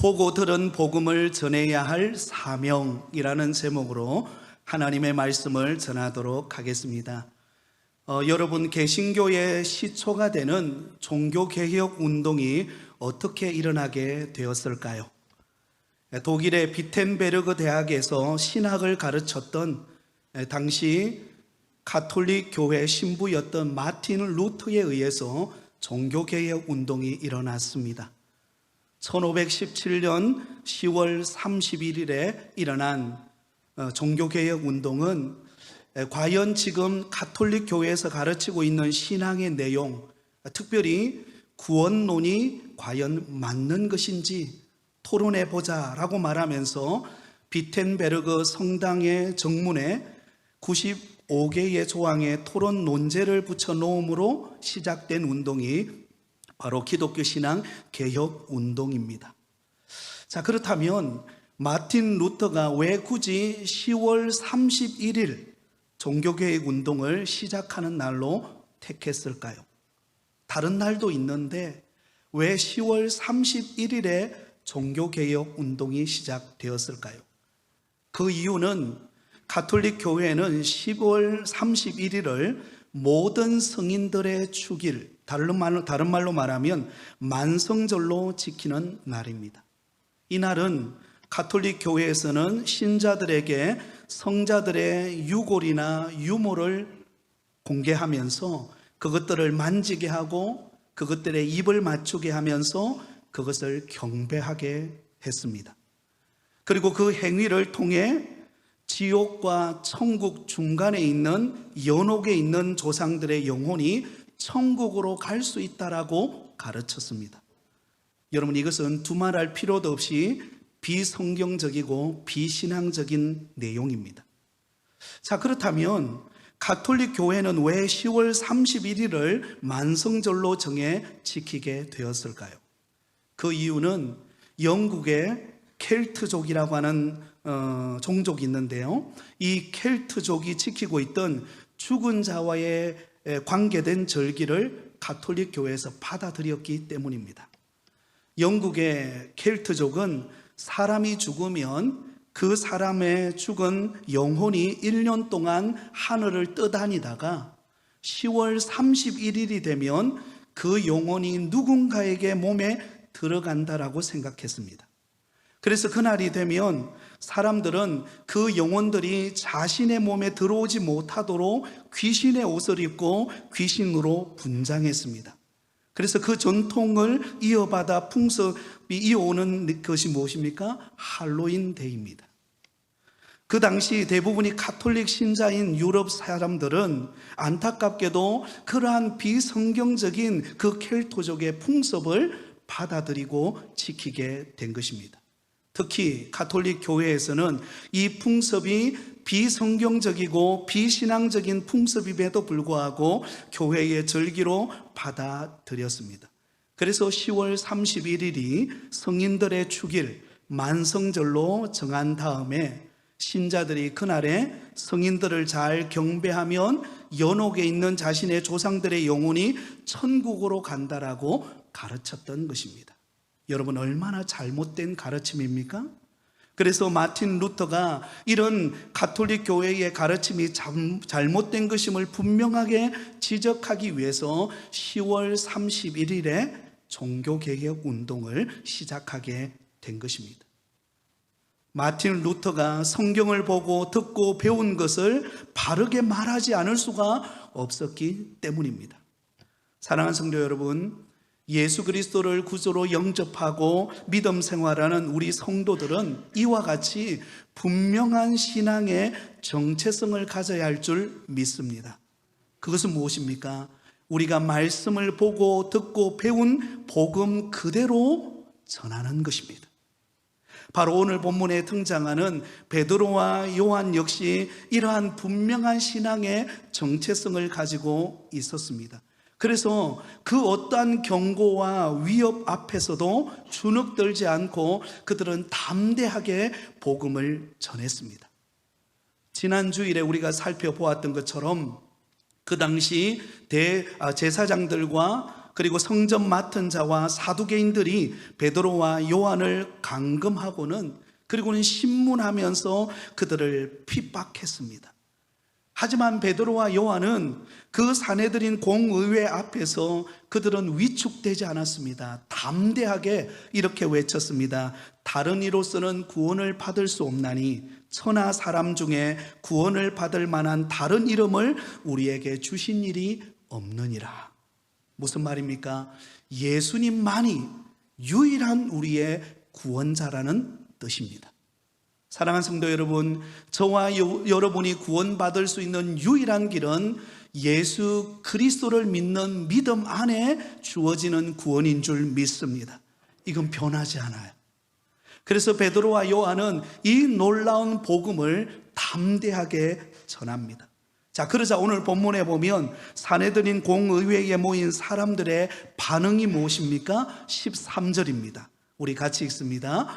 보고 들은 복음을 전해야 할 사명이라는 제목으로 하나님의 말씀을 전하도록 하겠습니다. 여러분, 개신교의 시초가 되는 종교개혁 운동이 어떻게 일어나게 되었을까요? 독일의 비텐베르그 대학에서 신학을 가르쳤던 당시 가톨릭 교회 신부였던 마틴 루터에 의해서 종교개혁 운동이 일어났습니다. 1517년 10월 31일에 일어난 종교개혁 운동은 과연 지금 가톨릭 교회에서 가르치고 있는 신앙의 내용, 특별히 구원론이 과연 맞는 것인지 토론해보자 라고 말하면서 비텐베르그 성당의 정문에 95개의 조항의 토론 논제를 붙여놓음으로 시작된 운동이 바로 기독교 신앙 개혁 운동입니다. 자, 그렇다면 마틴 루터가 왜 굳이 10월 31일 종교개혁 운동을 시작하는 날로 택했을까요? 다른 날도 있는데 왜 10월 31일에 종교개혁 운동이 시작되었을까요? 그 이유는 가톨릭 교회는 10월 31일을 모든 성인들의 축일, 다른 말로 말하면 만성절로 지키는 날입니다. 이 날은 가톨릭 교회에서는 신자들에게 성자들의 유골이나 유모를 공개하면서 그것들을 만지게 하고 그것들의 입을 맞추게 하면서 그것을 경배하게 했습니다. 그리고 그 행위를 통해 지옥과 천국 중간에 있는 연옥에 있는 조상들의 영혼이 천국으로 갈 수 있다라고 가르쳤습니다. 여러분, 이것은 두말할 필요도 없이 비성경적이고 비신앙적인 내용입니다. 자, 그렇다면 가톨릭 교회는 왜 10월 31일을 만성절로 정해 지키게 되었을까요? 그 이유는 영국의 켈트족이라고 하는 종족이 있는데요, 이 켈트족이 지키고 있던 죽은 자와의 관계된 절기를 가톨릭 교회에서 받아들였기 때문입니다. 영국의 켈트족은 사람이 죽으면 그 사람의 죽은 영혼이 1년 동안 하늘을 떠다니다가 10월 31일이 되면 그 영혼이 누군가에게 몸에 들어간다라고 생각했습니다. 그래서 그날이 되면 사람들은 그 영혼들이 자신의 몸에 들어오지 못하도록 귀신의 옷을 입고 귀신으로 분장했습니다. 그래서 그 전통을 이어받아 풍습이 이어오는 것이 무엇입니까? 할로윈 데이입니다. 그 당시 대부분이 가톨릭 신자인 유럽 사람들은 안타깝게도 그러한 비성경적인 그 켈토족의 풍습을 받아들이고 지키게 된 것입니다. 특히 가톨릭 교회에서는 이 풍습이 비성경적이고 비신앙적인 풍습임에도 불구하고 교회의 절기로 받아들였습니다. 그래서 10월 31일이 성인들의 축일 만성절로 정한 다음에 신자들이 그날에 성인들을 잘 경배하면 연옥에 있는 자신의 조상들의 영혼이 천국으로 간다라고 가르쳤던 것입니다. 여러분, 얼마나 잘못된 가르침입니까? 그래서 마틴 루터가 이런 가톨릭 교회의 가르침이 잘못된 것임을 분명하게 지적하기 위해서 10월 31일에 종교개혁 운동을 시작하게 된 것입니다. 마틴 루터가 성경을 보고 듣고 배운 것을 바르게 말하지 않을 수가 없었기 때문입니다. 사랑하는 성도 여러분, 예수 그리스도를 구주로 영접하고 믿음 생활하는 우리 성도들은 이와 같이 분명한 신앙의 정체성을 가져야 할 줄 믿습니다. 그것은 무엇입니까? 우리가 말씀을 보고 듣고 배운 복음 그대로 전하는 것입니다. 바로 오늘 본문에 등장하는 베드로와 요한 역시 이러한 분명한 신앙의 정체성을 가지고 있었습니다. 그래서 그 어떠한 경고와 위협 앞에서도 주눅들지 않고 그들은 담대하게 복음을 전했습니다. 지난 주일에 우리가 살펴보았던 것처럼 그 당시 제사장들과 그리고 성전 맡은 자와 사두개인들이 베드로와 요한을 감금하고는 그리고는 신문하면서 그들을 핍박했습니다. 하지만 베드로와 요한은 그 사내들인 공의회 앞에서 그들은 위축되지 않았습니다. 담대하게 이렇게 외쳤습니다. 다른 이로서는 구원을 받을 수 없나니 천하 사람 중에 구원을 받을 만한 다른 이름을 우리에게 주신 일이 없느니라. 무슨 말입니까? 예수님만이 유일한 우리의 구원자라는 뜻입니다. 사랑하는 성도 여러분, 저와 여러분이 구원받을 수 있는 유일한 길은 예수 그리스도를 믿는 믿음 안에 주어지는 구원인 줄 믿습니다. 이건 변하지 않아요. 그래서 베드로와 요한은 이 놀라운 복음을 담대하게 전합니다. 자, 그러자 오늘 본문에 보면 사내들인 공의회에 모인 사람들의 반응이 무엇입니까? 13절입니다. 우리 같이 읽습니다.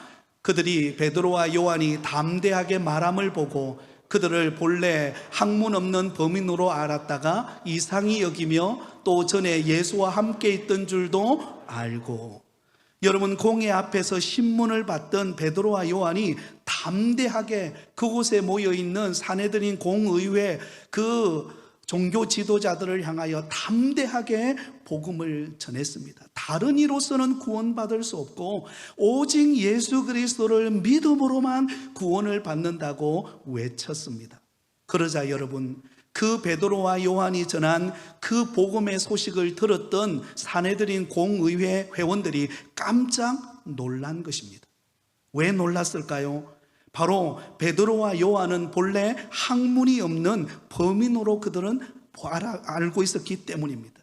그들이 베드로와 요한이 담대하게 말함을 보고 그들을 본래 학문 없는 범인으로 알았다가 이상히 여기며 또 전에 예수와 함께 있던 줄도 알고. 여러분, 공회 앞에서 신문을 받던 베드로와 요한이 담대하게 그곳에 모여있는 사내들인 공의회 그 종교 지도자들을 향하여 담대하게 복음을 전했습니다. 다른 이로서는 구원받을 수 없고 오직 예수 그리스도를 믿음으로만 구원을 받는다고 외쳤습니다. 그러자 여러분, 그 베드로와 요한이 전한 그 복음의 소식을 들었던 사내들인 공의회 회원들이 깜짝 놀란 것입니다. 왜 놀랐을까요? 바로 베드로와 요한은 본래 학문이 없는 범인으로 그들은 알고 있었기 때문입니다.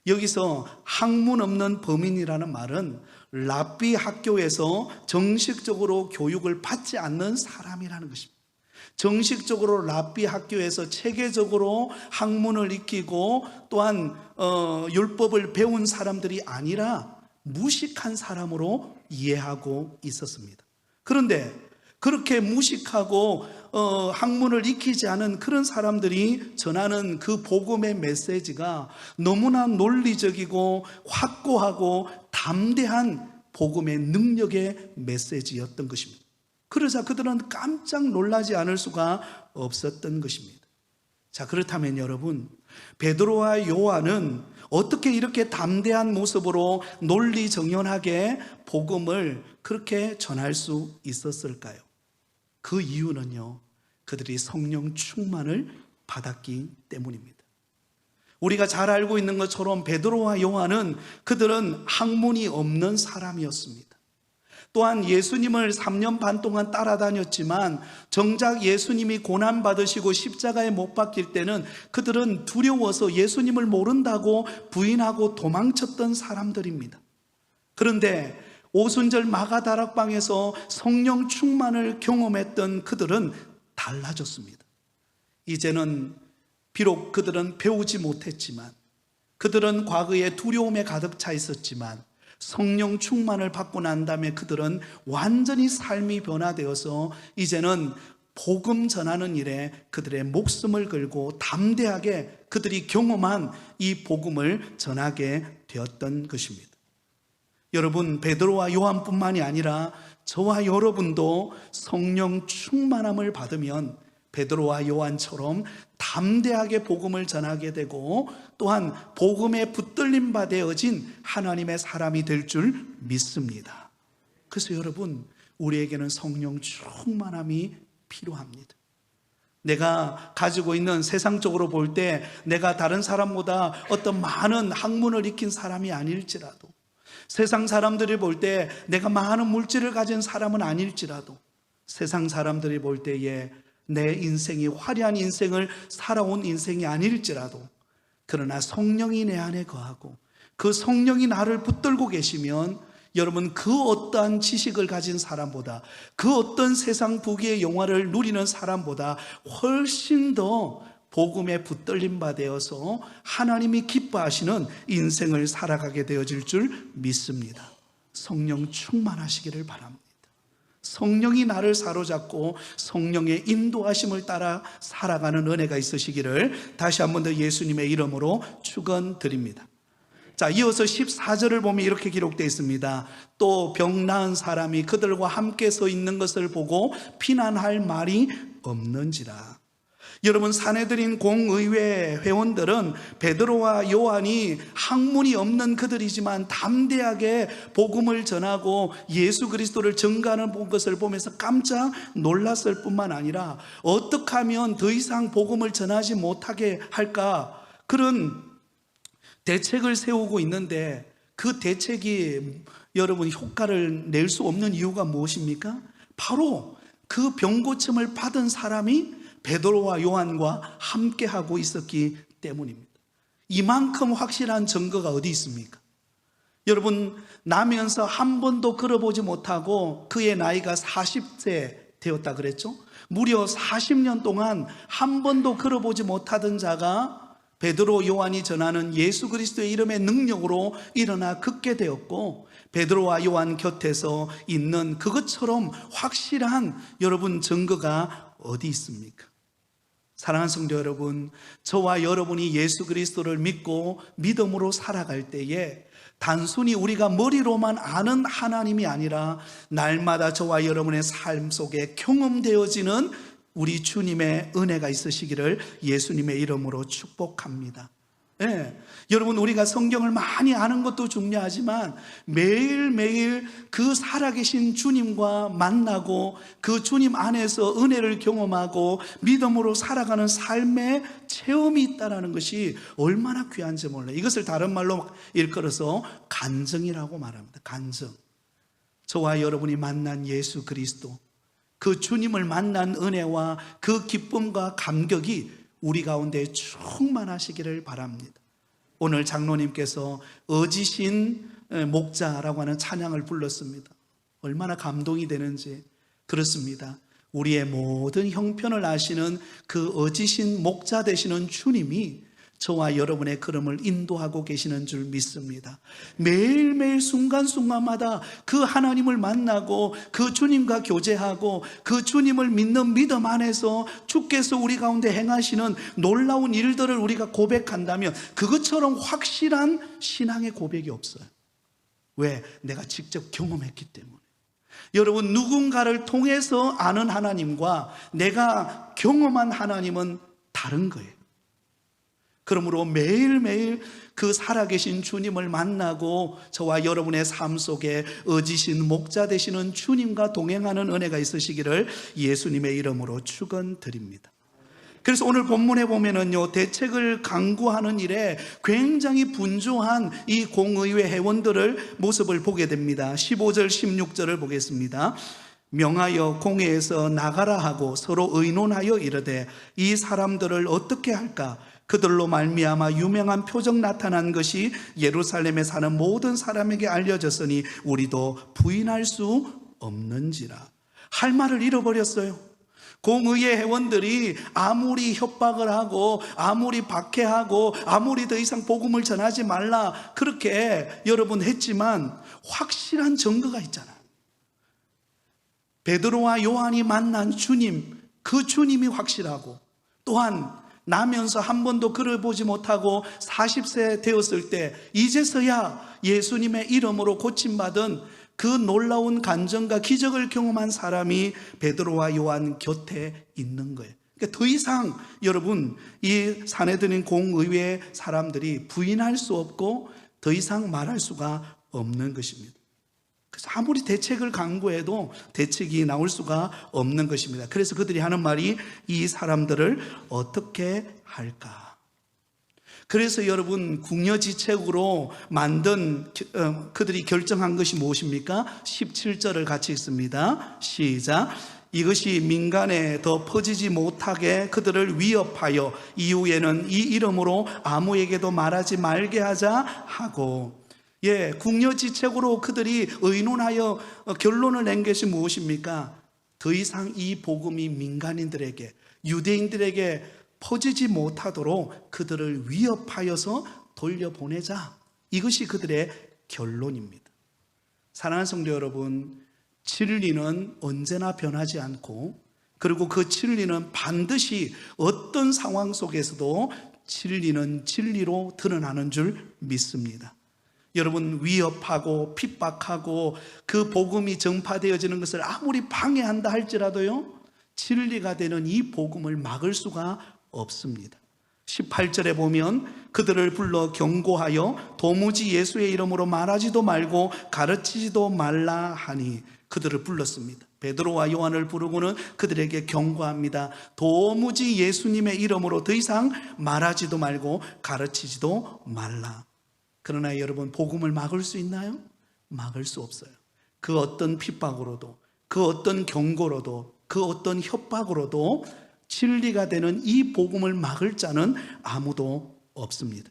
여기서 학문 없는 범인이라는 말은 랍비 학교에서 정식적으로 교육을 받지 않는 사람이라는 것입니다. 정식적으로 랍비 학교에서 체계적으로 학문을 익히고 또한 율법을 배운 사람들이 아니라 무식한 사람으로 이해하고 있었습니다. 그런데 그렇게 무식하고 학문을 익히지 않은 그런 사람들이 전하는 그 복음의 메시지가 너무나 논리적이고 확고하고 담대한 복음의 능력의 메시지였던 것입니다. 그러자 그들은 깜짝 놀라지 않을 수가 없었던 것입니다. 자, 그렇다면 여러분, 베드로와 요한은 어떻게 이렇게 담대한 모습으로 논리정연하게 복음을 그렇게 전할 수 있었을까요? 그 이유는요, 그들이 성령 충만을 받았기 때문입니다. 우리가 잘 알고 있는 것처럼 베드로와 요한은 그들은 학문이 없는 사람이었습니다. 또한 예수님을 3년 반 동안 따라다녔지만 정작 예수님이 고난받으시고 십자가에 못 박힐 때는 그들은 두려워서 예수님을 모른다고 부인하고 도망쳤던 사람들입니다. 그런데 오순절 마가다락방에서 성령 충만을 경험했던 그들은 달라졌습니다. 이제는 비록 그들은 배우지 못했지만, 그들은 과거에 두려움에 가득 차 있었지만 성령 충만을 받고 난 다음에 그들은 완전히 삶이 변화되어서 이제는 복음 전하는 일에 그들의 목숨을 걸고 담대하게 그들이 경험한 이 복음을 전하게 되었던 것입니다. 여러분, 베드로와 요한뿐만이 아니라 저와 여러분도 성령 충만함을 받으면 베드로와 요한처럼 담대하게 복음을 전하게 되고 또한 복음에 붙들림 바 되어진 하나님의 사람이 될 줄 믿습니다. 그래서 여러분, 우리에게는 성령 충만함이 필요합니다. 내가 가지고 있는 세상적으로 볼 때 내가 다른 사람보다 어떤 많은 학문을 익힌 사람이 아닐지라도, 세상 사람들이 볼 때 내가 많은 물질을 가진 사람은 아닐지라도, 세상 사람들이 볼 때에 내 인생이 화려한 인생을 살아온 인생이 아닐지라도, 그러나 성령이 내 안에 거하고 그 성령이 나를 붙들고 계시면 여러분, 그 어떠한 지식을 가진 사람보다, 그 어떤 세상 부귀의 영화를 누리는 사람보다 훨씬 더 복음에 붙들림 바 되어서 하나님이 기뻐하시는 인생을 살아가게 되어질 줄 믿습니다. 성령 충만하시기를 바랍니다. 성령이 나를 사로잡고 성령의 인도하심을 따라 살아가는 은혜가 있으시기를 다시 한 번 더 예수님의 이름으로 축원드립니다. 자, 이어서 14절을 보면 이렇게 기록되어 있습니다. 또 병 나은 사람이 그들과 함께 서 있는 것을 보고 피난할 말이 없는지라. 여러분, 사내들인 공의회 회원들은 베드로와 요한이 학문이 없는 그들이지만 담대하게 복음을 전하고 예수 그리스도를 증거하는 것을 보면서 깜짝 놀랐을 뿐만 아니라 어떻게 하면 더 이상 복음을 전하지 못하게 할까, 그런 대책을 세우고 있는데, 그 대책이 여러분 효과를 낼 수 없는 이유가 무엇입니까? 바로 그 병고침을 받은 사람이 베드로와 요한과 함께하고 있었기 때문입니다. 이만큼 확실한 증거가 어디 있습니까? 여러분, 나면서 한 번도 걸어보지 못하고 그의 나이가 40세 되었다 그랬죠? 무려 40년 동안 한 번도 걸어보지 못하던 자가 베드로, 요한이 전하는 예수 그리스도의 이름의 능력으로 일어나 걷게 되었고, 베드로와 요한 곁에서 있는 그것처럼 확실한 여러분 증거가 어디 있습니까? 사랑하는 성도 여러분, 저와 여러분이 예수 그리스도를 믿고 믿음으로 살아갈 때에 단순히 우리가 머리로만 아는 하나님이 아니라 날마다 저와 여러분의 삶 속에 경험되어지는 우리 주님의 은혜가 있으시기를 예수님의 이름으로 축복합니다. 여러분, 우리가 성경을 많이 아는 것도 중요하지만 매일매일 그 살아계신 주님과 만나고 그 주님 안에서 은혜를 경험하고 믿음으로 살아가는 삶의 체험이 있다는 것이 얼마나 귀한지 몰라요. 이것을 다른 말로 일컬어서 간증이라고 말합니다. 간증. 저와 여러분이 만난 예수 그리스도, 그 주님을 만난 은혜와 그 기쁨과 감격이 우리 가운데 충만하시기를 바랍니다. 오늘 장로님께서 어지신 목자라고 하는 찬양을 불렀습니다. 얼마나 감동이 되는지. 그렇습니다. 우리의 모든 형편을 아시는 그 어지신 목자 되시는 주님이 저와 여러분의 걸음을 인도하고 계시는 줄 믿습니다. 매일매일 순간순간마다 그 하나님을 만나고 그 주님과 교제하고 그 주님을 믿는 믿음 안에서 주께서 우리 가운데 행하시는 놀라운 일들을 우리가 고백한다면 그것처럼 확실한 신앙의 고백이 없어요. 왜? 내가 직접 경험했기 때문에. 여러분, 누군가를 통해서 아는 하나님과 내가 경험한 하나님은 다른 거예요. 그러므로 매일매일 그 살아계신 주님을 만나고 저와 여러분의 삶 속에 어지신 목자 되시는 주님과 동행하는 은혜가 있으시기를 예수님의 이름으로 축원드립니다. 그래서 오늘 본문에 보면은요, 대책을 강구하는 일에 굉장히 분주한 이 공의회 회원들을 모습을 보게 됩니다. 15절 16절을 보겠습니다. 명하여 공회에서 나가라 하고 서로 의논하여 이르되 이 사람들을 어떻게 할까? 그들로 말미암아 유명한 표적 나타난 것이 예루살렘에 사는 모든 사람에게 알려졌으니 우리도 부인할 수 없는지라. 할 말을 잃어버렸어요. 공의회 회원들이 아무리 협박을 하고 아무리 박해하고 아무리 더 이상 복음을 전하지 말라 그렇게 여러분 했지만 확실한 증거가 있잖아요. 베드로와 요한이 만난 주님, 그 주님이 확실하고, 또한 나면서 한 번도 걸어보지 못하고 40세 되었을 때 이제서야 예수님의 이름으로 고침받은 그 놀라운 간증과 기적을 경험한 사람이 베드로와 요한 곁에 있는 거예요. 그러니까 더 이상 여러분, 이 사내들인 공의회 사람들이 부인할 수 없고 더 이상 말할 수가 없는 것입니다. 그래서 아무리 대책을 강구해도 대책이 나올 수가 없는 것입니다. 그래서 그들이 하는 말이 이 사람들을 어떻게 할까? 그래서 여러분, 궁여지책으로 만든 그들이 결정한 것이 무엇입니까? 17절을 같이 읽습니다. 시작. 이것이 민간에 더 퍼지지 못하게 그들을 위협하여 이후에는 이 이름으로 아무에게도 말하지 말게 하자 하고, 궁여지책으로 그들이 의논하여 결론을 낸 것이 무엇입니까? 더 이상 이 복음이 민간인들에게, 유대인들에게 퍼지지 못하도록 그들을 위협하여서 돌려보내자. 이것이 그들의 결론입니다. 사랑하는 성도 여러분, 진리는 언제나 변하지 않고, 그리고 그 진리는 반드시 어떤 상황 속에서도 진리는 진리로 드러나는 줄 믿습니다. 여러분, 위협하고 핍박하고 그 복음이 전파되어지는 것을 아무리 방해한다 할지라도요, 진리가 되는 이 복음을 막을 수가 없습니다. 18절에 보면 그들을 불러 경고하여 도무지 예수의 이름으로 말하지도 말고 가르치지도 말라 하니, 그들을 불렀습니다. 베드로와 요한을 부르고는 그들에게 경고합니다. 도무지 예수님의 이름으로 더 이상 말하지도 말고 가르치지도 말라. 그러나 여러분, 복음을 막을 수 있나요? 막을 수 없어요. 그 어떤 핍박으로도, 그 어떤 경고로도, 그 어떤 협박으로도 진리가 되는 이 복음을 막을 자는 아무도 없습니다.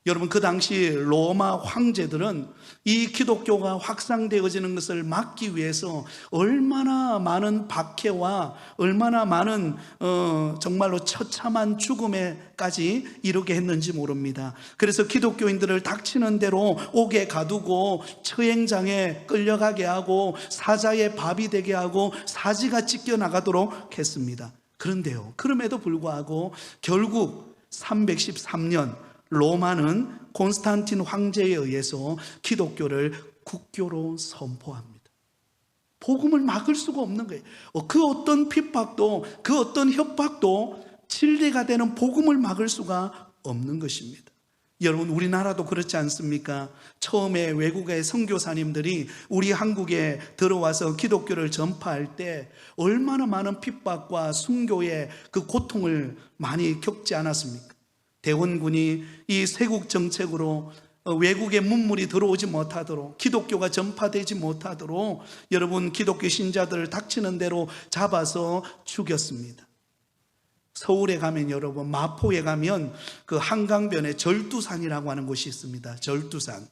여러분, 그 당시 로마 황제들은 이 기독교가 확산되어지는 것을 막기 위해서 얼마나 많은 박해와 얼마나 많은 정말로 처참한 죽음에까지 이르게 했는지 모릅니다. 그래서 기독교인들을 닥치는 대로 옥에 가두고 처형장에 끌려가게 하고 사자의 밥이 되게 하고 사지가 찢겨나가도록 했습니다. 그런데요, 그럼에도 불구하고 결국 313년 로마는 콘스탄틴 황제에 의해서 기독교를 국교로 선포합니다. 복음을 막을 수가 없는 거예요. 그 어떤 핍박도, 그 어떤 협박도 진리가 되는 복음을 막을 수가 없는 것입니다. 여러분, 우리나라도 그렇지 않습니까? 처음에 외국의 선교사님들이 우리 한국에 들어와서 기독교를 전파할 때 얼마나 많은 핍박과 순교의 그 고통을 많이 겪지 않았습니까? 대원군이 이 쇄국 정책으로 외국의 문물이 들어오지 못하도록, 기독교가 전파되지 못하도록 여러분, 기독교 신자들을 닥치는 대로 잡아서 죽였습니다. 서울에 가면, 여러분, 마포에 가면 그 한강변에 절두산이라고 하는 곳이 있습니다. 절두산.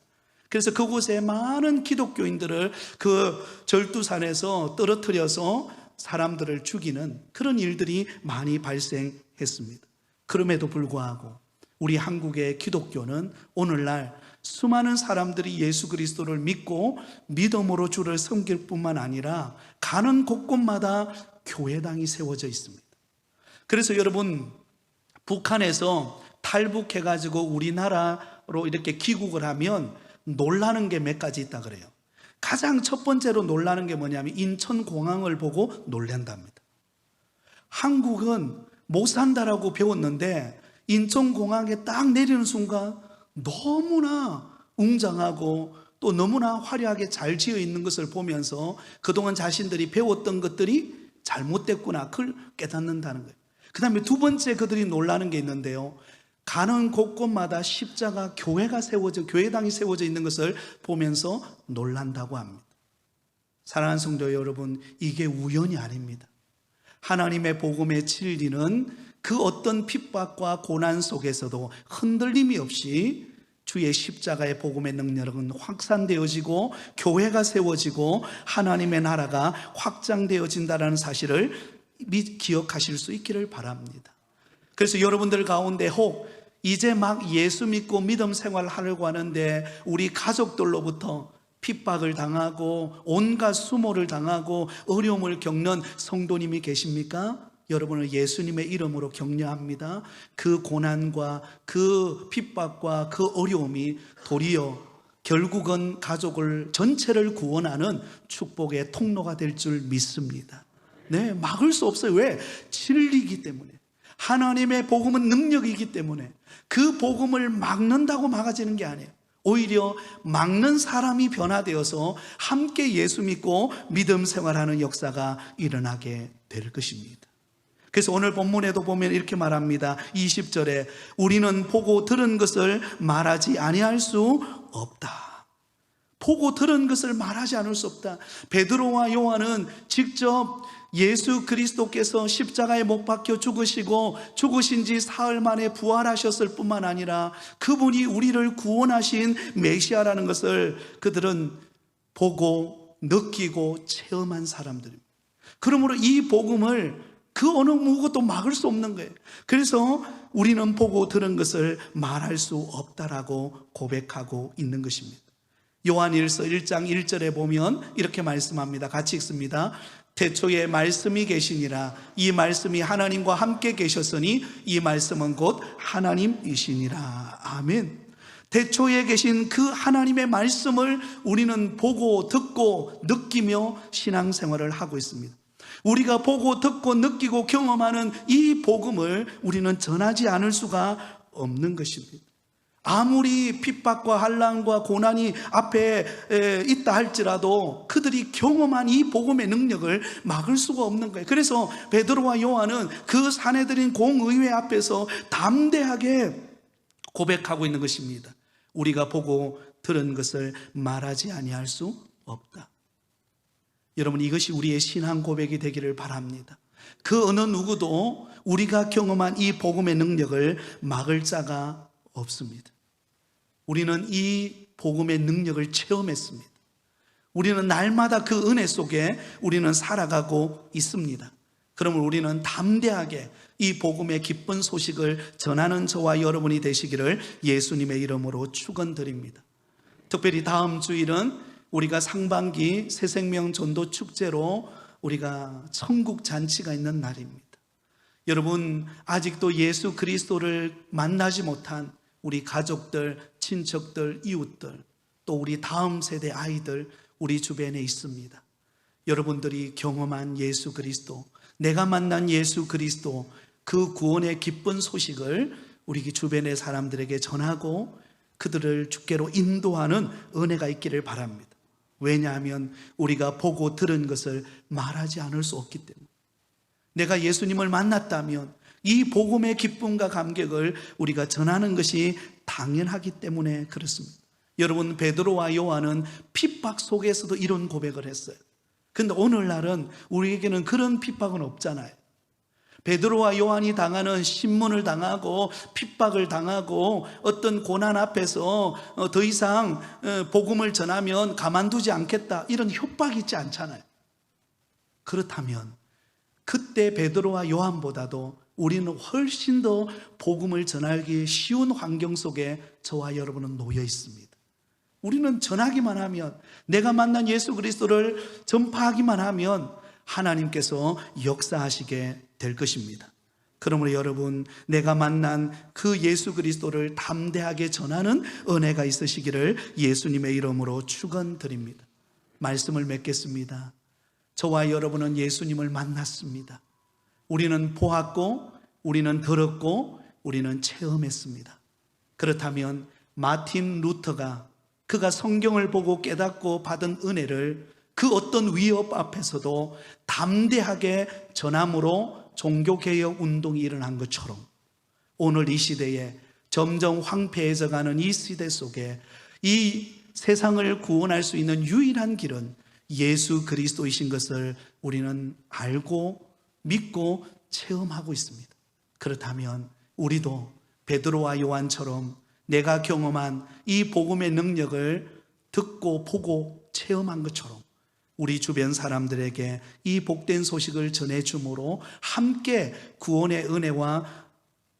그래서 그곳에 많은 기독교인들을 그 절두산에서 떨어뜨려서 사람들을 죽이는 그런 일들이 많이 발생했습니다. 그럼에도 불구하고 우리 한국의 기독교는 오늘날 수많은 사람들이 예수 그리스도를 믿고 믿음으로 주를 섬길 뿐만 아니라 가는 곳곳마다 교회당이 세워져 있습니다. 그래서 여러분, 북한에서 탈북해가지고 우리나라로 이렇게 귀국을 하면 놀라는 게 몇 가지 있다 그래요. 가장 첫 번째로 놀라는 게 뭐냐면 인천공항을 보고 놀란답니다. 한국은 못 산다라고 배웠는데 인천공항에 딱 내리는 순간 너무나 웅장하고 또 너무나 화려하게 잘 지어 있는 것을 보면서 그동안 자신들이 배웠던 것들이 잘못됐구나, 그걸 깨닫는다는 거예요. 그 다음에 두 번째 그들이 놀라는 게 있는데요, 가는 곳곳마다 십자가 교회가 세워져, 교회당이 세워져 있는 것을 보면서 놀란다고 합니다. 사랑하는 성도 여러분, 이게 우연이 아닙니다. 하나님의 복음의 진리는 그 어떤 핍박과 고난 속에서도 흔들림이 없이 주의 십자가의 복음의 능력은 확산되어지고 교회가 세워지고 하나님의 나라가 확장되어진다는 사실을 기억하실 수 있기를 바랍니다. 그래서 여러분들 가운데 혹 이제 막 예수 믿고 믿음 생활하려고 하는데 우리 가족들로부터 핍박을 당하고 온갖 수모를 당하고 어려움을 겪는 성도님이 계십니까? 여러분을 예수님의 이름으로 격려합니다. 그 고난과 그 핍박과 그 어려움이 도리어 결국은 가족을 전체를 구원하는 축복의 통로가 될 줄 믿습니다. 네, 막을 수 없어요. 왜? 진리이기 때문에. 하나님의 복음은 능력이기 때문에 그 복음을 막는다고 막아지는 게 아니에요. 오히려 막는 사람이 변화되어서 함께 예수 믿고 믿음 생활하는 역사가 일어나게 될 것입니다. 그래서 오늘 본문에도 보면 이렇게 말합니다. 20절에 우리는 보고 들은 것을 말하지 아니할 수 없다. 보고 들은 것을 말하지 않을 수 없다. 베드로와 요한은 직접 예수 그리스도께서 십자가에 못 박혀 죽으시고 죽으신 지 사흘 만에 부활하셨을 뿐만 아니라 그분이 우리를 구원하신 메시아라는 것을 그들은 보고 느끼고 체험한 사람들입니다. 그러므로 이 복음을 그 어느 무엇도 막을 수 없는 거예요. 그래서 우리는 보고 들은 것을 말할 수 없다라고 고백하고 있는 것입니다. 요한일서 1장 1절에 보면 이렇게 말씀합니다. 같이 읽습니다. 태초에 말씀이 계시니라. 이 말씀이 하나님과 함께 계셨으니 이 말씀은 곧 하나님이시니라. 아멘. 대초에 계신 그 하나님의 말씀을 우리는 보고 듣고 느끼며 신앙생활을 하고 있습니다. 우리가 보고 듣고 느끼고 경험하는 이 복음을 우리는 전하지 않을 수가 없는 것입니다. 아무리 핍박과 환난과 고난이 앞에 있다 할지라도 그들이 경험한 이 복음의 능력을 막을 수가 없는 거예요. 그래서 베드로와 요한은 그 사내들인 공의회 앞에서 담대하게 고백하고 있는 것입니다. 우리가 보고 들은 것을 말하지 아니할 수 없다. 여러분, 이것이 우리의 신앙 고백이 되기를 바랍니다. 그 어느 누구도 우리가 경험한 이 복음의 능력을 막을 자가 없습니다. 우리는 이 복음의 능력을 체험했습니다. 우리는 날마다 그 은혜 속에 우리는 살아가고 있습니다. 그러면 우리는 담대하게 이 복음의 기쁜 소식을 전하는 저와 여러분이 되시기를 예수님의 이름으로 축원드립니다. 특별히 다음 주일은 우리가 상반기 새생명 전도 축제로 우리가 천국 잔치가 있는 날입니다. 여러분, 아직도 예수 그리스도를 만나지 못한 우리 가족들, 친척들, 이웃들, 또 우리 다음 세대 아이들 우리 주변에 있습니다. 여러분들이 경험한 예수 그리스도, 내가 만난 예수 그리스도, 그 구원의 기쁜 소식을 우리 주변의 사람들에게 전하고 그들을 주께로 인도하는 은혜가 있기를 바랍니다. 왜냐하면 우리가 보고 들은 것을 말하지 않을 수 없기 때문에, 내가 예수님을 만났다면 이 복음의 기쁨과 감격을 우리가 전하는 것이 당연하기 때문에 그렇습니다. 여러분, 베드로와 요한은 핍박 속에서도 이런 고백을 했어요. 그런데 오늘날은 우리에게는 그런 핍박은 없잖아요. 베드로와 요한이 당하는 신문을 당하고 핍박을 당하고 어떤 고난 앞에서 더 이상 복음을 전하면 가만두지 않겠다, 이런 협박이 있지 않잖아요. 그렇다면 그때 베드로와 요한보다도 우리는 훨씬 더 복음을 전하기 쉬운 환경 속에 저와 여러분은 놓여 있습니다. 우리는 전하기만 하면, 내가 만난 예수 그리스도를 전파하기만 하면 하나님께서 역사하시게 될 것입니다. 그러므로 여러분, 내가 만난 그 예수 그리스도를 담대하게 전하는 은혜가 있으시기를 예수님의 이름으로 축원드립니다. 말씀을 맺겠습니다. 저와 여러분은 예수님을 만났습니다. 우리는 보았고, 우리는 들었고, 우리는 체험했습니다. 그렇다면 마틴 루터가 그가 성경을 보고 깨닫고 받은 은혜를 그 어떤 위협 앞에서도 담대하게 전함으로 종교개혁 운동이 일어난 것처럼, 오늘 이 시대에 점점 황폐해져 가는 이 시대 속에 이 세상을 구원할 수 있는 유일한 길은 예수 그리스도이신 것을 우리는 알고 믿고 체험하고 있습니다. 그렇다면 우리도 베드로와 요한처럼 내가 경험한 이 복음의 능력을 듣고 보고 체험한 것처럼 우리 주변 사람들에게 이 복된 소식을 전해줌으로 함께 구원의 은혜와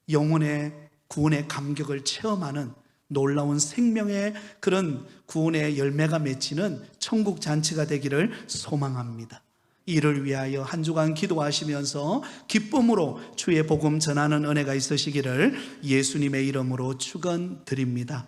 영혼의 구원의 감격을 체험하는 놀라운 생명의 그런 구원의 열매가 맺히는 천국 잔치가 되기를 소망합니다. 이를 위하여 한 주간 기도하시면서 기쁨으로 주의 복음 전하는 은혜가 있으시기를 예수님의 이름으로 축원드립니다.